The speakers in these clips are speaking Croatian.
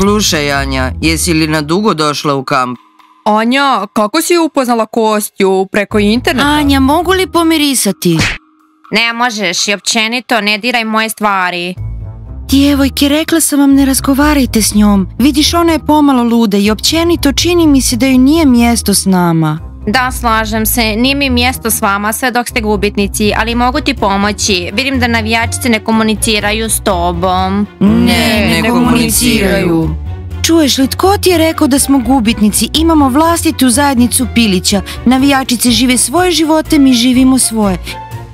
Slušaj, Anja, jesi li na dugo došla u kamp? Anja, kako si upoznala Kostju? Preko interneta? Anja, mogu li pomirisati? Ne možeš i općenito ne diraj moje stvari. Djevojke, rekla sam vam ne razgovarajte s njom. Vidiš, ona je pomalo luda i općenito čini mi se da joj nije mjesto s nama. Da, slažem se, nije mi mjesto s vama sve dok ste gubitnici, ali mogu ti pomoći. Vidim da navijačice ne komuniciraju s tobom. Ne komuniciraju. Čuješ li, tko ti je rekao da smo gubitnici? Imamo vlastitu zajednicu pilića. Navijačice žive svoje živote, mi živimo svoje.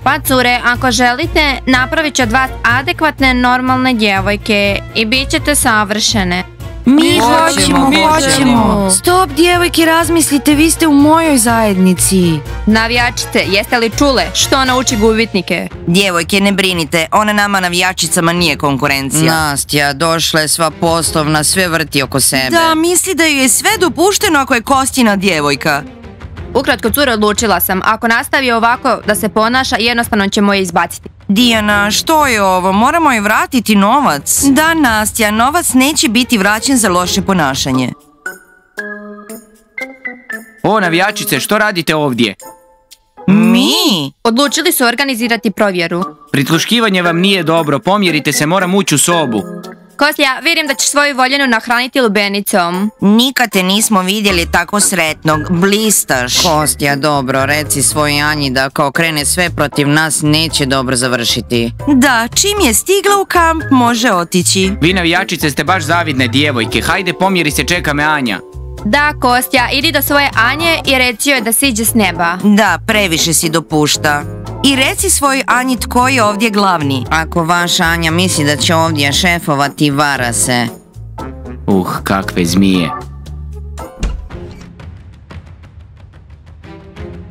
Pa cure, ako želite, napravit ću od vas adekvatne, normalne djevojke i bit ćete savršene. Mi hoćemo. Stop, djevojke, razmislite, vi ste u mojoj zajednici. Navijačice, jeste li čule što nauči gubitnike? Djevojke, ne brinite, ona nama navijačicama nije konkurencija. Nastja, došla je sva poslovna, sve vrti oko sebe. Da, misli da joj je sve dopušteno ako je Kostjina djevojka. Ukratko, cure, odlučila sam, ako nastavi ovako da se ponaša, jednostavno ćemo je izbaciti. Dijana, što je ovo? Moramo joj vratiti novac. Da, Nastja, novac neće biti vraćen za loše ponašanje. O, navijačice, što radite ovdje? Mi? Odlučili su organizirati provjeru. Prisluškivanje vam nije dobro, pomjerite se, moram ući u sobu. Kostja, vidim da ćeš svoju voljenu nahraniti lubenicom. Nikad te nismo vidjeli tako sretnog, blistaš. Kostja, dobro, reci svoj Anji da ako krene sve protiv nas neće dobro završiti. Da, čim je stigla u kamp može otići. Vi navijačice ste baš zavidne djevojke, hajde pomjeri se, čeka me Anja. Da, Kostja, idi do svoje Anje i reci joj da siđe s neba. Da, previše si dopušta. I reci svoj Anji tko je ovdje glavni. Ako vaša Anja misli da će ovdje šefovati, vara se. Kakve zmije.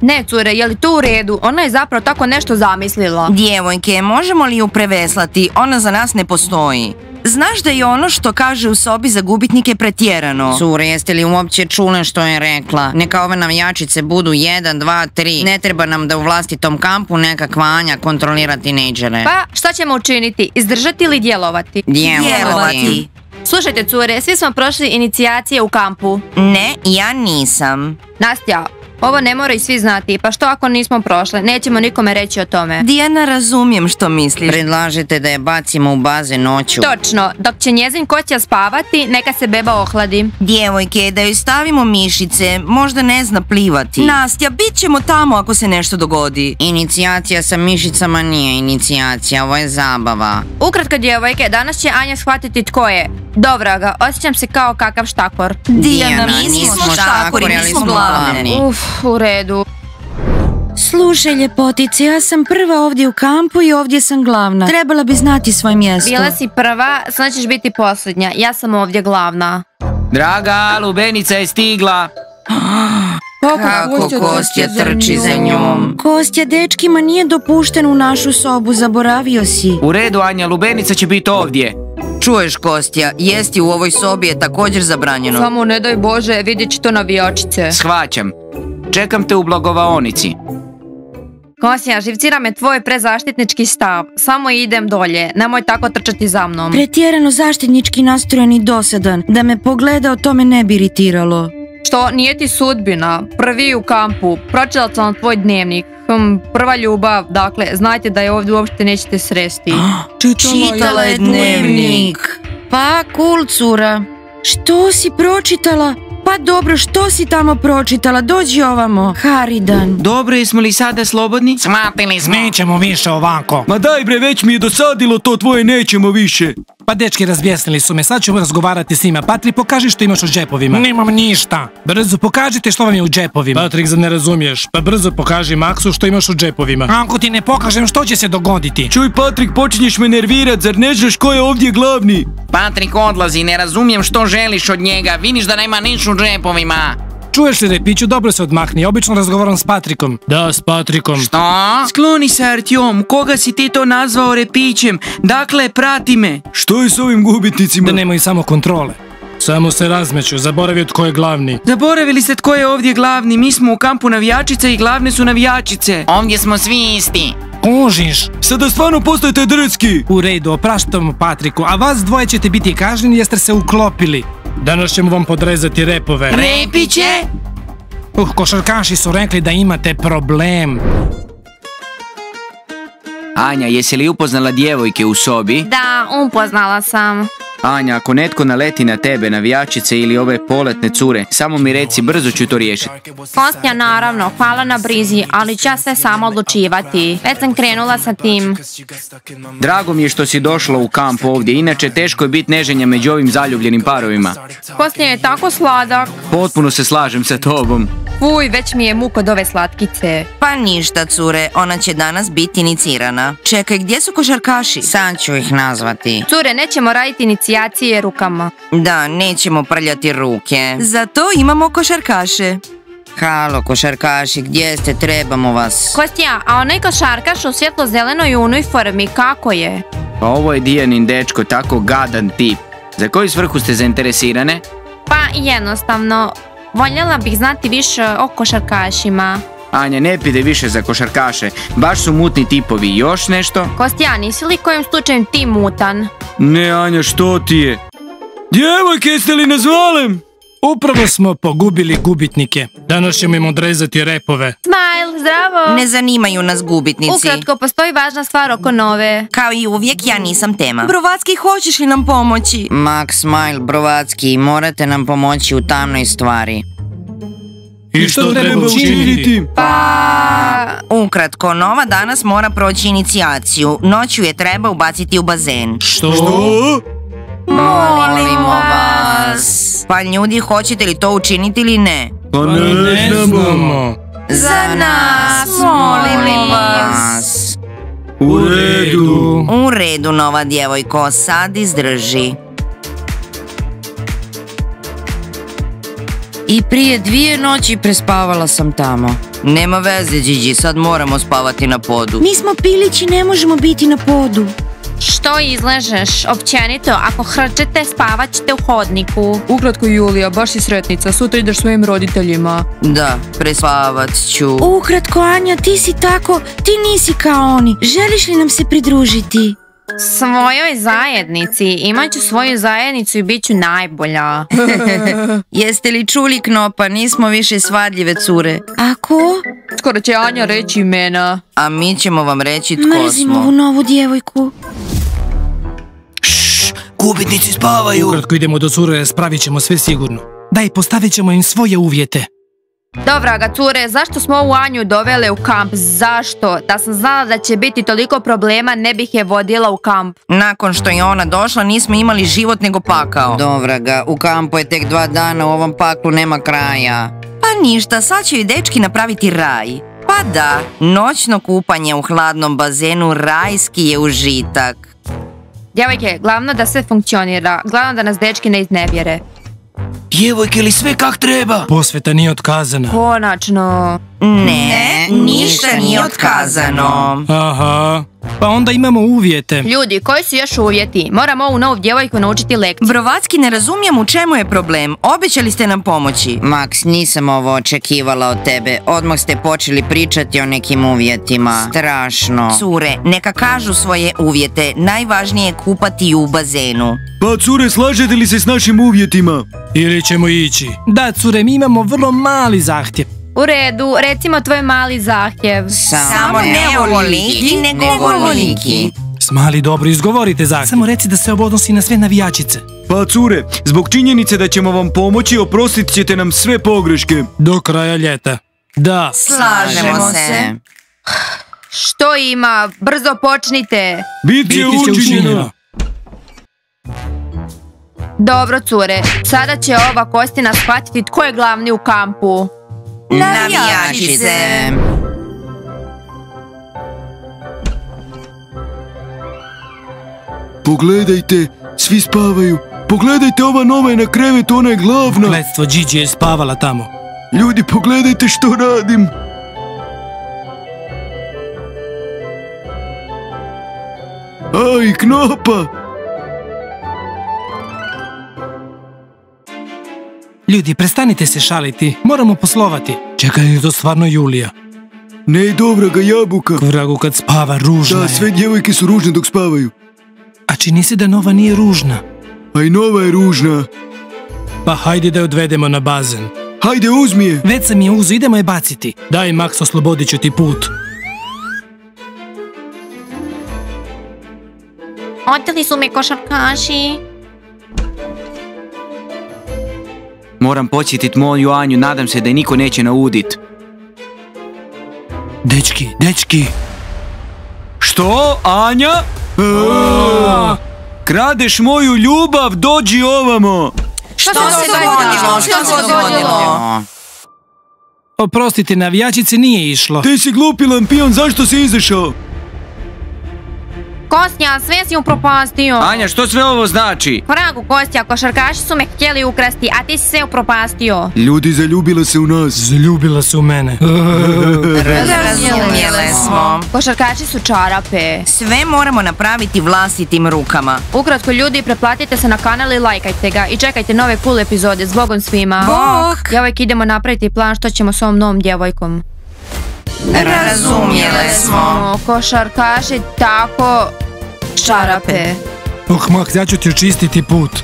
Ne, cure, je li to u redu? Ona je zapravo tako nešto zamislila. Djevojke, možemo li ju preveslati? Ona za nas ne postoji. Znaš da je ono što kaže u sobi za gubitnike pretjerano? Cure, jeste li uopće čule što je rekla? Neka ove navijačice budu 1, 2, 3. Ne treba nam da u vlastitom kampu nekakva Anja kontrolira tinejdžere. Pa, šta ćemo učiniti? Izdržati ili djelovati? Djelovati. Slušajte, cure, svi smo prošli inicijacije u kampu. Ne, ja nisam. Nastja, ovo ne moraju svi znati, pa što ako nismo prošle? Nećemo nikome reći o tome. Dijana, razumijem što misliš. Predlažete da je bacimo u bazen noću. Točno, dok će njezin Kostja spavati, neka se beba ohladi. Djevojke, da joj stavimo mišice, možda ne zna plivati. Nastja, bit ćemo tamo ako se nešto dogodi. Inicijacija sa mišicama nije inicijacija, ovo je zabava. Ukratko, djevojke, danas će Anja shvatiti tko je. Dobro ga, osjećam se kao kakav štakor. Dijana, nismo štakori, mi smo glavni. U redu. Slušaj, ljepotice, ja sam prva ovdje u kampu i ovdje sam glavna. Trebala bi znati svoje mjesto. Bila si prva, sad ćeš biti posljednja. Ja sam ovdje glavna. Draga, lubenica je stigla. Kako Kostja trči za njom. Kostja, dečkima nije dopušten u našu sobu, zaboravio si. U redu, Anja, lubenica će biti ovdje. Čuješ, Kostja, jesti u ovoj sobi je također zabranjeno. Samo ne daj Bože, vidjet će to navijačice. Shvaćam. Čekam te u blagovaonici. Kostja, živcira me tvoj prezaštitnički stav. Samo idem dolje, nemoj tako trčati za mnom. Pretjerano zaštitnički nastrojen i dosadan. Da me pogledao, to me ne bi iritiralo. Što, nije ti sudbina? Prvi u kampu, pročitala sam tvoj dnevnik. Prva ljubav, dakle, znajte da je ovdje uopšte nećete sresti. Čitala je dnevnik. Pa, cool, cura. Što si pročitala? Pa dobro, što si tamo pročitala? Dođi ovamo. Haridan. Dobro, jesmo li sada slobodni? Smatili smo. Nećemo više ovako. Ma daj bre, već mi je dosadilo to tvoje nećemo više. Pa dečki, razbjesnili su me, sad ćemo razgovarati s njima. Patrik, pokaži što imaš u džepovima. Nemam ništa. Brzo pokažite što vam je u džepovima. Patrik, zar ne razumiješ? Pa brzo pokaži Maksu što imaš u džepovima. Ako ti ne pokažem, što će se dogoditi? Čuj, Patrik, počinješ me nervirat, zar ne znaš ko je ovdje glavni? Patrik odlazi, ne razumijem što želiš od njega, vidiš da nema niš u džepovima. Čuješ li, Repiću, dobro se odmahni, obično razgovaram s Patrikom. Da, s Patrikom. Što? Skloni se, Artjom, koga si ti to nazvao Repićem? Dakle, prati me. Što je s ovim gubitnicima? Da nemaju samo kontrole. Samo se razmeću, zaboravio tko je glavni. Zaboravili ste tko je ovdje glavni, mi smo u kampu navijačice i glavne su navijačice. Ovdje smo svi isti. Kužiš? Sada stvarno postajete drski. U redu, opraštamo Patriku, a vas dvoje ćete biti kažnjeni jer ste se uklopili. Danas ćemo vam podrezati repove. Repiće? Košarkaši su rekli da imate problem. Anja, jesi li upoznala djevojke u sobi? Da, upoznala sam. Anja, ako netko naleti na tebe, navijačice ili ove poletne cure, samo mi reci, brzo ću to riješiti. Kostja, naravno, hvala na brizi, ali ću ja sve samo odlučivati. Već sam krenula sa tim. Drago mi je što si došla u kamp ovdje, inače teško je biti neženja među ovim zaljubljenim parovima. Kostja je tako sladak. Potpuno se slažem sa tobom. Fuj, već mi je muka od ove slatkice. Pa ništa, cure, ona će danas biti inicirana. Čekaj, gdje su košarkaši? Sad ću ih nazvati. Cure, nećemo raditi inicijacije rukama. Da, nećemo prljati ruke. Zato imamo košarkaše. Halo, košarkaši, gdje ste? Trebamo vas. Kostja, a onaj košarkaš u svjetlo-zelenoj uniformi, kako je? Pa ovo je Dijanin dečko, tako gadan tip. Za koju svrhu ste zainteresirane? Pa jednostavno, voljela bih znati više o košarkašima. Anja, ne pide više za košarkaše, baš su mutni tipovi. Još nešto? Kostja, nisi li kojim slučajem ti mutan? Ne, Anja, što ti je? Djevojke, jeste li nazvali? Upravo smo pogubili gubitnike. Danas ćemo im odrezati repove. Smile, zdravo! Ne zanimaju nas gubitnici. Ukratko, postoji važna stvar oko nove. Kao i uvijek, ja nisam tema. Brovacki, hoćeš li nam pomoći? Max, Smile, Brovacki, morate nam pomoći u tamnoj stvari. I što treba učiniti? Pa... Ukratko, Nova danas mora proći inicijaciju. Noću je treba ubaciti u bazen. Što? Molimo vas. Pa ljudi, hoćete li to učiniti ili ne? Pa Ne znamo. Za nas, molimo vas. U redu. U redu, Nova djevojko, sad izdrži. I prije 2 noći prespavala sam tamo. Nema veze, Gigi, sad moramo spavati na podu. Mi smo pilići, ne možemo biti na podu. Što izležeš? Općenito, ako hrčete, spavat ćete u hodniku. Ukratko, Julija, baš si sretnica, sutra ideš svojim roditeljima. Da, prespavat ću. Ukratko, Anja, ti si tako, ti nisi kao oni. Želiš li nam se pridružiti? Svojoj zajednici, imat ću svoju zajednicu i bit ću najbolja. Jeste li čuli, Knopa, nismo više svadljive cure. Ako? Skoro će Anja reći imena. A mi ćemo vam reći tko Mrzimo ovu smo. novu djevojku. Gubitnici spavaju. Ukratko idemo do cure, spravit ćemo sve sigurno. Daj, postavit ćemo im svoje uvjete. Dobra ga, cure, zašto smo ovu Anju dovele u kamp? Zašto? Da sam znala da će biti toliko problema, ne bih je vodila u kamp. Nakon što je ona došla, nismo imali život nego pakao. Dobra ga, u kampu je tek 2 dana, u ovom paklu nema kraja. Pa ništa, sad će i dečki napraviti raj. Pa da, noćno kupanje u hladnom bazenu rajski je užitak. Djevojke, glavno da sve funkcionira, glavno da nas dečki ne iznevjere. Djevojke, li sve kak treba? Posveta nije otkazana. Konačno. Ne, ništa nije otkazano. Aha, pa onda imamo uvjete. Ljudi, koji su još uvjeti? Moram ovu novu djevojku naučiti lekciju. Brovacki, ne razumijem u čemu je problem. Obećali ste nam pomoći. Max, nisam ovo očekivala od tebe. Odmah ste počeli pričati o nekim uvjetima. Strašno. Cure, neka kažu svoje uvjete. Najvažnije je kupati u bazenu. Pa cure, slažete li se s našim uvjetima? Ili ćemo ići? Da, cure, mi imamo vrlo mali zahtjev. U redu, recimo tvoj mali zahtjev. Samo ne ovoliki, nego ovoliki. Smali, dobro, izgovorite zahtjev. Samo reci da se ovo odnosi na sve navijačice. Pa cure, zbog činjenice da ćemo vam pomoći, oprostit ćete nam sve pogreške. Do kraja ljeta. Da. Slažemo se. Što ima? Brzo počnite. Biti će učinjeno. Dobro, cure, sada će ova Kostina shvatiti tko je glavni u kampu. Navijačice. Pogledajte, svi spavaju. Pogledajte, ova nova je na krevetu, ona je glavna. Kletstvo, Gigi je spavala tamo. Ljudi, pogledajte što radim. Aj, Knopa. Ljudi, prestanite se šaliti. Moramo poslovati. Čekaj, je to stvarno Julija? Ne, dobra ga jabuka. Vragu kad spava, ružna Da, je. sve djevojke su ružne dok spavaju. A čini se da Nova nije ružna. A i Nova je ružna. Pa hajde da je odvedemo na bazen. Hajde, uzmi je. Već sam je uzu, idemo je baciti. Daj, Max, oslobodit ću ti put. Oteli su me košarkaši. Moram podsjetit moju Anju, nadam se da je niko neće naudit. Dečki. Što, Anja? Kradeš moju ljubav, dođi ovamo. Što se dogodilo? Oprostite, navijačice nije išlo. Ti si glupi lampion, zašto si izašao? Kostja, sve si upropastio. Anja, što sve ovo znači? Vragu, Kostja, košarkaši su me htjeli ukrasti, a ti si sve upropastio. Ljudi, zaljubila se u nas. Zaljubila se u mene. Razumjele smo. Košarkaši su čarape. Sve moramo napraviti vlastitim rukama. Ukratko ljudi, pretplatite se na kanal i lajkajte ga i čekajte nove cool epizode. Zbogom svima. Bok! Ja uvijek idemo napraviti plan što ćemo s ovom novom djevojkom. Razumjele smo. Košarkaši tako čarape. Max, ja ću ti očistiti put.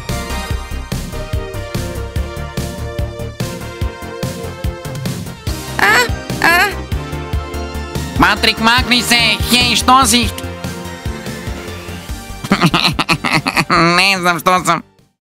Patrik, makni se, hej, što si? Ne znam što sam.